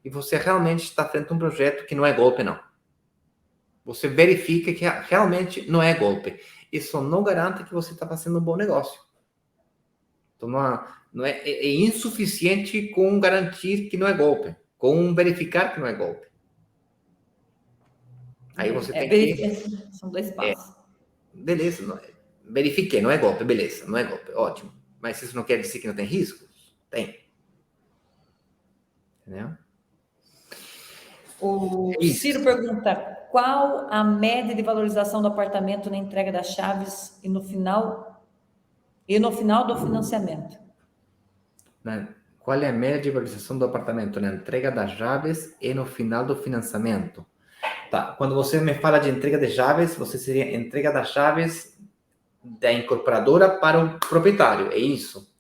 e você realmente está frente a um projeto que não é golpe, não. Você verifica que realmente não é golpe. Isso não garante que você está fazendo um bom negócio. Então, é insuficiente com garantir que não é golpe, com verificar que não é golpe. Aí você tem que... São 2 passos. Beleza, verifiquei, não é golpe, beleza, não é golpe, ótimo. Mas isso não quer dizer que não tem riscos? Tem. Entendeu? O Ciro pergunta, qual a média de valorização do apartamento na entrega das chaves e no final E no final do financiamento? Qual é a média de valorização do apartamento na entrega das chaves e no final do financiamento? Tá, quando você me fala de entrega de chaves, você seria entrega das chaves da incorporadora para o proprietário, é isso?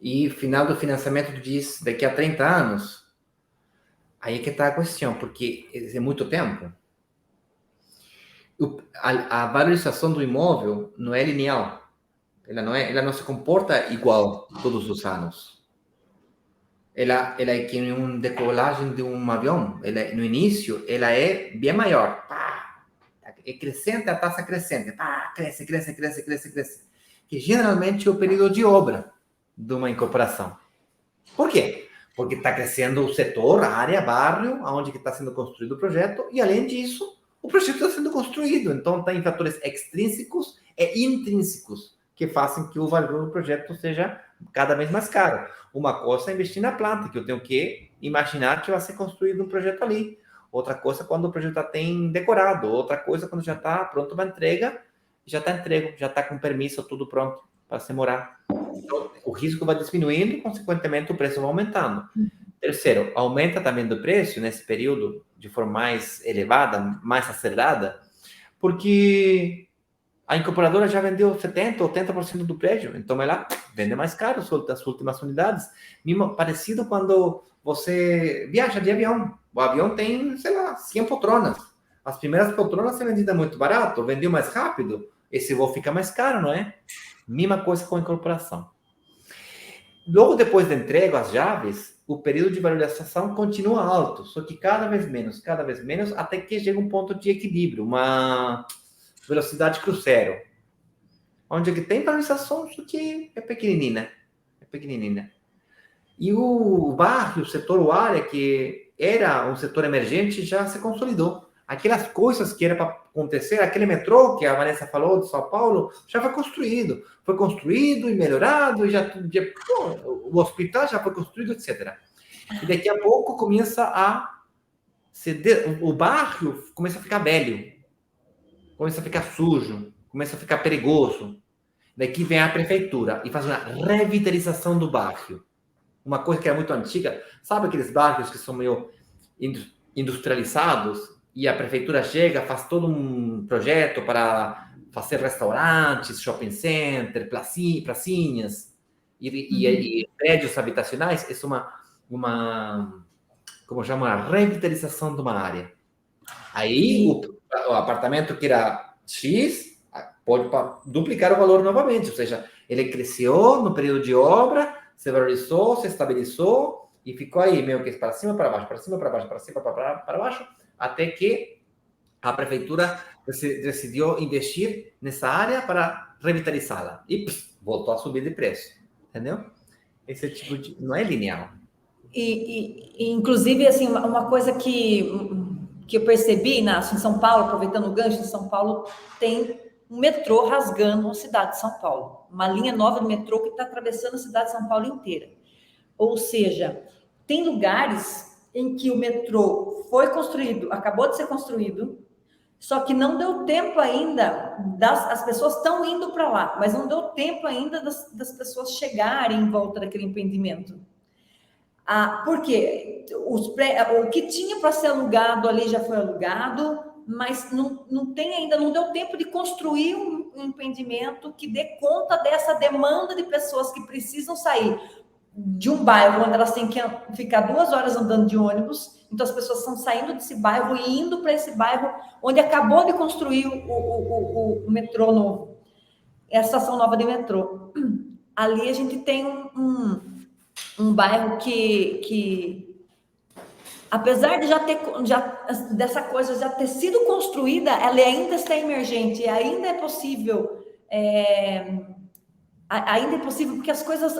E final do financiamento diz daqui a 30 anos? Aí que está a questão, porque é muito tempo. A valorização do imóvel não é linear. Ela não se comporta igual todos os anos. Ela é que uma decolagem de um avião. No início, ela é bem maior. Pá, é crescente, a taxa crescente. Pá, cresce. Que geralmente é o período de obra de uma incorporação. Por quê? Porque está crescendo o setor, a área, bairro, onde está sendo construído o projeto, e além disso, o projeto está sendo construído. Então, tem fatores extrínsecos e intrínsecos que fazem que o valor do projeto seja cada vez mais caro. Uma coisa é investir na planta, que eu tenho que imaginar que vai ser construído um projeto ali. Outra coisa é quando o projeto já tem decorado. Outra coisa é quando já está pronto para entrega, já está entregue, já está com permisso, tudo pronto para se morar. Então, o risco vai diminuindo e, consequentemente, o preço vai aumentando. Terceiro, aumenta também do preço nesse período de forma mais elevada, mais acelerada, porque a incorporadora já vendeu 70%, 80% do prédio, então ela vende mais caro as últimas unidades. Mesmo parecido quando você viaja de avião. O avião tem, sei lá, 100 poltronas. As primeiras poltronas são vendidas muito barato, vendeu mais rápido, esse voo fica mais caro, não é? Mesma coisa com a incorporação. Logo depois da entrega, as chaves, o período de valorização continua alto, só que cada vez menos, até que chega um ponto de equilíbrio, uma velocidade cruzeiro, onde que tem valorização, só que é pequenininha. E o bairro, o setor, o área, que era um setor emergente, já se consolidou. Aquelas coisas que era para acontecer, aquele metrô que a Vanessa falou de São Paulo, já foi construído. Foi construído e melhorado, e o hospital já foi construído, etc. E daqui a pouco começa a o bairro começa a ficar velho, começa a ficar sujo, começa a ficar perigoso. Daqui vem a prefeitura e faz uma revitalização do bairro. Uma coisa que é muito antiga, sabe aqueles bairros que são meio industrializados? E a prefeitura chega, faz todo um projeto para fazer restaurantes, shopping center, pracinhas e prédios habitacionais. Isso é como chama, uma revitalização de uma área. Aí o apartamento que era X pode duplicar o valor novamente, ou seja, ele cresceu no período de obra, se valorizou, se estabilizou e ficou aí meio que para cima, para baixo, para cima, para baixo, para cima, para baixo, até que a prefeitura decidiu investir nessa área para revitalizá-la e voltou a subir de preço, entendeu? Esse tipo de não é linear. Inclusive, assim, uma coisa que eu percebi, Inácio, em São Paulo, aproveitando o gancho, em São Paulo tem um metrô rasgando a cidade de São Paulo, uma linha nova de metrô que está atravessando a cidade de São Paulo inteira. Ou seja, tem lugares em que o metrô foi construído, acabou de ser construído, só que não deu tempo ainda, as pessoas estão indo para lá, mas não deu tempo ainda das pessoas chegarem em volta daquele empreendimento. Porque o que tinha para ser alugado ali já foi alugado, mas não tem ainda, não deu tempo de construir um empreendimento que dê conta dessa demanda de pessoas que precisam sair de um bairro onde elas têm que ficar 2 horas andando de ônibus. Então as pessoas estão saindo desse bairro e indo para esse bairro onde acabou de construir o metrô novo, a estação nova de metrô. Ali a gente tem um bairro que apesar de dessa coisa já ter sido construída, ela ainda está emergente, ainda é possível, porque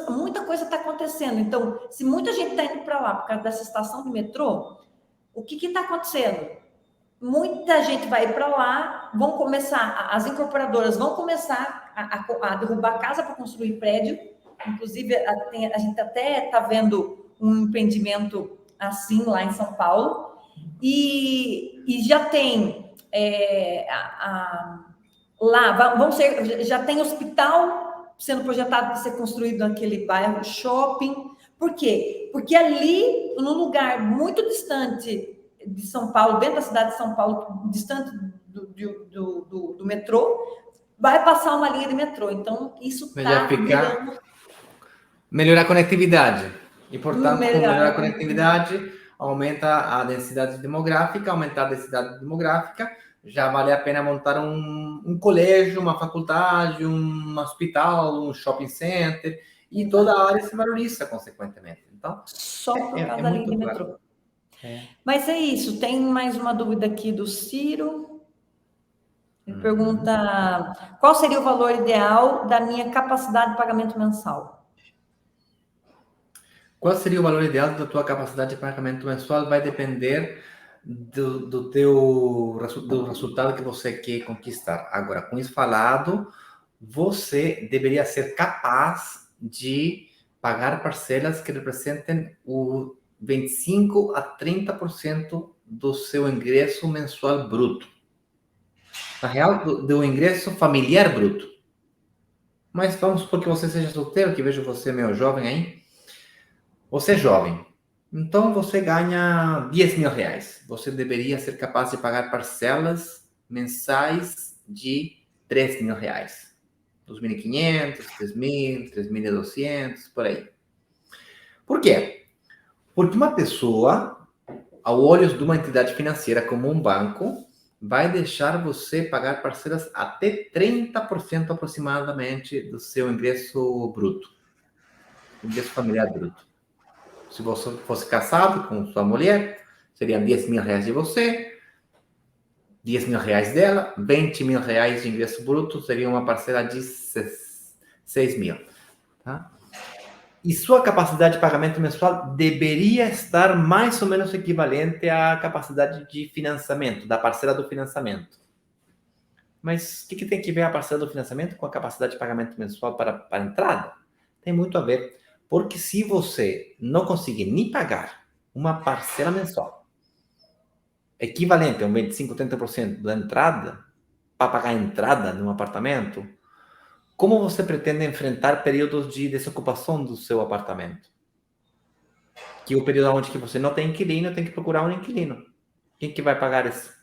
muita coisa está acontecendo. Então, se muita gente está indo para lá por causa dessa estação de metrô, o que está acontecendo? Muita gente vai para lá, as incorporadoras vão começar a derrubar casa para construir prédio. Inclusive, a gente até está vendo um empreendimento assim lá em São Paulo, e já tem lá, já tem hospital sendo projetado para ser construído naquele bairro shopping. Por quê? Porque ali, num lugar muito distante de São Paulo, dentro da cidade de São Paulo, distante do metrô, vai passar uma linha de metrô. Então, isso está virando... Melhorar a conectividade. E, portanto, com melhorar a conectividade, conectividade, aumenta a densidade demográfica. Aumentar a densidade demográfica, já vale a pena montar um colégio, uma faculdade, um hospital, um shopping center, e toda a área se valoriza, consequentemente. Então, só por causa da linha de metrô. Mas é isso. Tem mais uma dúvida aqui do Ciro. Ele pergunta: qual seria o valor ideal da minha capacidade de pagamento mensal? Qual seria o valor ideal da tua capacidade de pagamento mensual? Vai depender do resultado que você quer conquistar. Agora, com isso falado, você deveria ser capaz de pagar parcelas que representem o 25% a 30% do seu ingresso mensual bruto. Na real, do ingresso familiar bruto. Mas vamos supor que você seja solteiro, que vejo você meio jovem aí. Você é jovem, então você ganha 10 mil reais. Você deveria ser capaz de pagar parcelas mensais de 3 mil reais. 2.500, 3.000, 3.200, por aí. Por quê? Porque uma pessoa, ao olhos de uma entidade financeira como um banco, vai deixar você pagar parcelas até 30% aproximadamente do seu ingresso bruto. Ingresso familiar bruto. Se você fosse casado com sua mulher, seriam 10 mil reais de você, 10 mil reais dela, 20 mil reais de ingresso bruto, seria uma parcela de 6 mil. Tá? E sua capacidade de pagamento mensual deveria estar mais ou menos equivalente à capacidade de financiamento, da parcela do financiamento. Mas o que tem que ver a parcela do financiamento com a capacidade de pagamento mensual para a entrada? Tem muito a ver. Porque se você não conseguir nem pagar uma parcela mensal equivalente a um 25%, 30% da entrada, para pagar a entrada num apartamento, como você pretende enfrentar períodos de desocupação do seu apartamento? Que é o período onde que você não tem inquilino, tem que procurar um inquilino. Quem que vai pagar isso?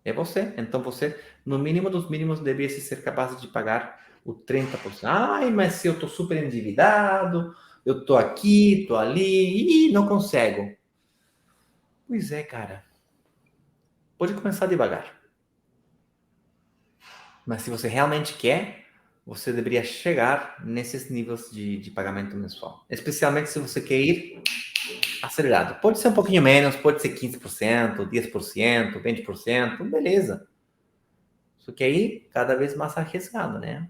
É você. Então você, no mínimo dos mínimos, deveria ser capaz de pagar o 30%. Ai, mas se eu estou super endividado, eu tô aqui, tô ali, e não consigo. Pois é, cara. Pode começar devagar. Mas se você realmente quer, você deveria chegar nesses níveis de pagamento mensual. Especialmente se você quer ir acelerado. Pode ser um pouquinho menos, pode ser 15%, 10%, 20%, beleza. Só que aí, cada vez mais arriscado, né?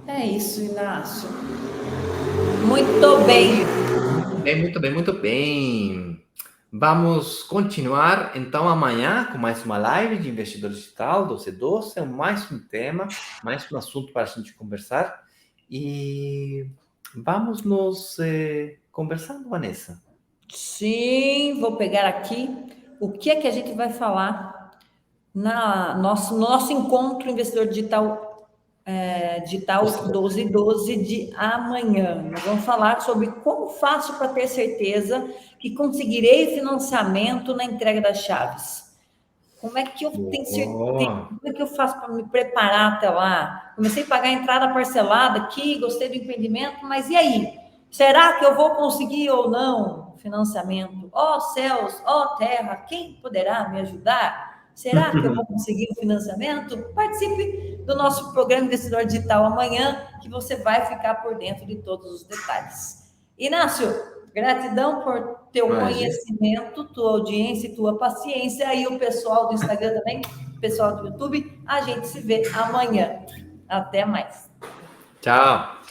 É isso, Inácio. Muito bem. Muito bem, muito bem. Vamos continuar, então, amanhã com mais uma live de investidor digital, 1212, mais um tema, mais um assunto para a gente conversar. E vamos nos conversando, Vanessa. Sim, vou pegar aqui o que é que a gente vai falar no nosso encontro investidor digital, digital 1212 de amanhã. Nós vamos falar sobre como faço para ter certeza que conseguirei financiamento na entrega das chaves. Como é que eu tenho certeza? Como é que eu faço para me preparar até lá? Comecei a pagar a entrada parcelada aqui, gostei do empreendimento, mas e aí? Será que eu vou conseguir ou não financiamento? Ó céus, ó terra, quem poderá me ajudar? Será que eu vou conseguir o financiamento? Participe do nosso programa Investidor Digital amanhã, que você vai ficar por dentro de todos os detalhes. Inácio, gratidão por teu conhecimento, tua audiência e tua paciência. E o pessoal do Instagram também, o pessoal do YouTube, a gente se vê amanhã. Até mais. Tchau.